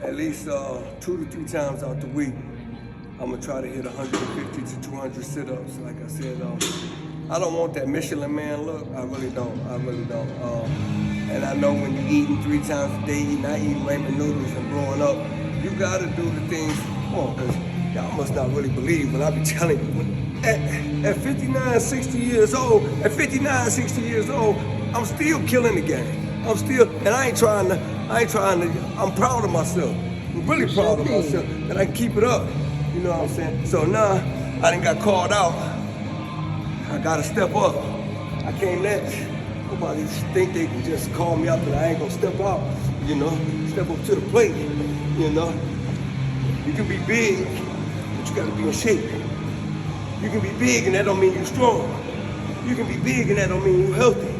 at least 2 to 3 times out the week. I'm gonna try to hit 150 to 200 sit-ups. Like I said, I don't want that Michelin man look. I really don't. And I know when you're eating 3 times a day, not eating ramen noodles and blowing up, you gotta do the things. Come on, cause y'all must not really believe when I be telling you. At 59, 60 years old, I'm still killing the game. And I ain't trying to, I'm proud of myself. I'm really proud of myself that I can keep it up. You know what I'm saying? So now, I done got called out. I gotta step up. I can't let nobody think they can just call me out, but I ain't gonna step out, you know? Step up to the plate, you know? You can be big, but you gotta be in shape. You can be big and that don't mean you're strong. You can be big and that don't mean you're healthy.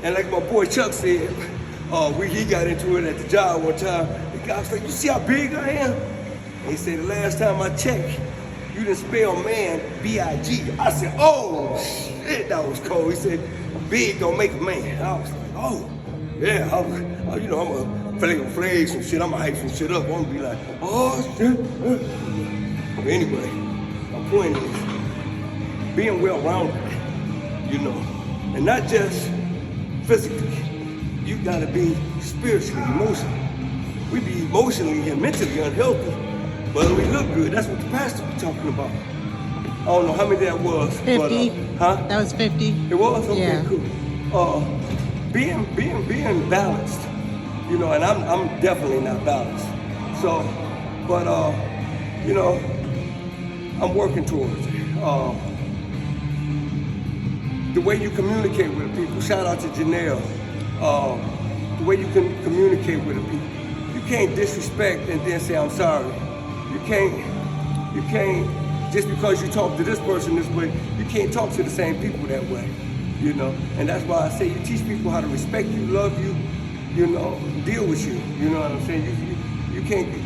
And like my boy Chuck said, he got into it at the job one time. The guy was like, you see how big I am? And he said, the last time I checked, you didn't spell man B-I-G. I said, oh, shit, that was cold. He said, big don't make a man. I was like, oh, yeah, I'm a flag some shit. I'm gonna hype some shit up. I'm gonna be like, oh, shit. But anyway, my point is, being well-rounded, you know, and not just physically. You gotta be spiritually, emotionally. We be emotionally and mentally unhealthy, but we look good. That's what the pastor was talking about. I don't know how many that was. 50. But, That was 50. It was? Okay, yeah. Cool. Being balanced, you know, and I'm definitely not balanced. So, but you know, I'm working towards it. The way you communicate with the people, shout out to Janelle, the way you can communicate with the people. You can't disrespect and then say, I'm sorry. You can't, just because you talk to this person this way, you can't talk to the same people that way, you know? And that's why I say you teach people how to respect you, love you, you know, deal with you, you know what I'm saying?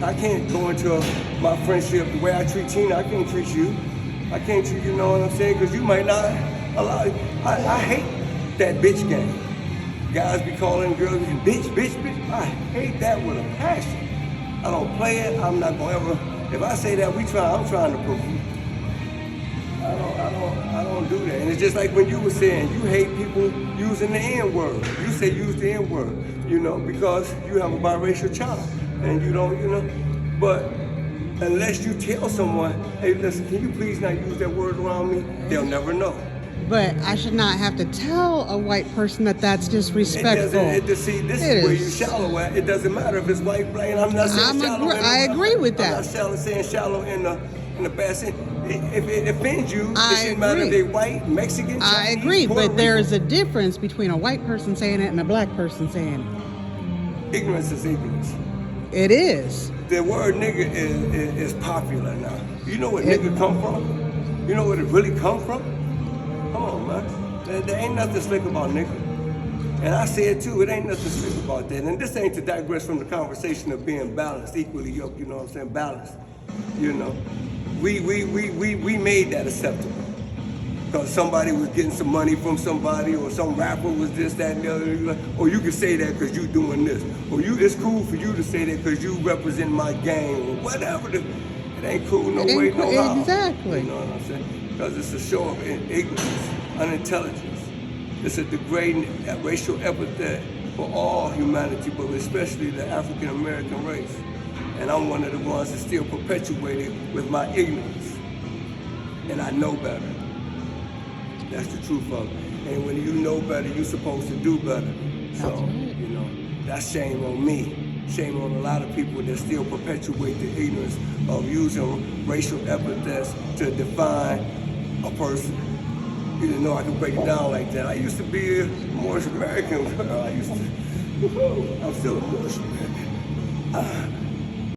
I can't go into my friendship the way I treat Tina, I can't treat you. I can't treat you know what I'm saying? Because you might not allow it. I hate that bitch game. Guys be calling girls bitch. I hate that with a passion. I don't play it. I'm not gonna ever. If I say that I'm trying to prove it. I don't do that. And it's just like when you were saying you hate people using the N-word. You say use the N-word, you know, because you have a biracial child and you don't, you know. But unless you tell someone, hey, listen, can you please not use that word around me? They'll never know. But I should not have to tell a white person that that's disrespectful. This is where you shallow at. It doesn't matter if it's white, black. I'm not saying shallow. I agree with that. I'm not saying shallow in the bad sense. If it offends you, it doesn't matter if they're white, Mexican, Chinese, I agree, Puerto but there is a difference between a white person saying it and a black person saying it. Ignorance is ignorance. It is. The word nigga is popular now. You know where nigga come from? You know where it really come from? Come on, man. There ain't nothing slick about nigga. And I say it too, it ain't nothing slick about that. And this ain't to digress from the conversation of being balanced, equally yoked, you know what I'm saying? Balanced. You know. We made that acceptable. Because somebody was getting some money from somebody, or some rapper was this, that, and the other. Or you can say that because you doing this. Or it's cool for you to say that because you represent my gang, or whatever. It ain't cool no way, no how. Exactly. You know what I'm saying? Because it's a show of ignorance, unintelligence. It's a degrading racial epithet for all humanity, but especially the African American race. And I'm one of the ones that still perpetuate it with my ignorance. And I know better. That's the truth of it. And when you know better, you're supposed to do better. So, you know, that's shame on me. Shame on a lot of people that still perpetuate the ignorance of using racial epithets to define a person. You didn't know I could break it down like that. I used to be a Moorish American girl. I'm still a Moorish American.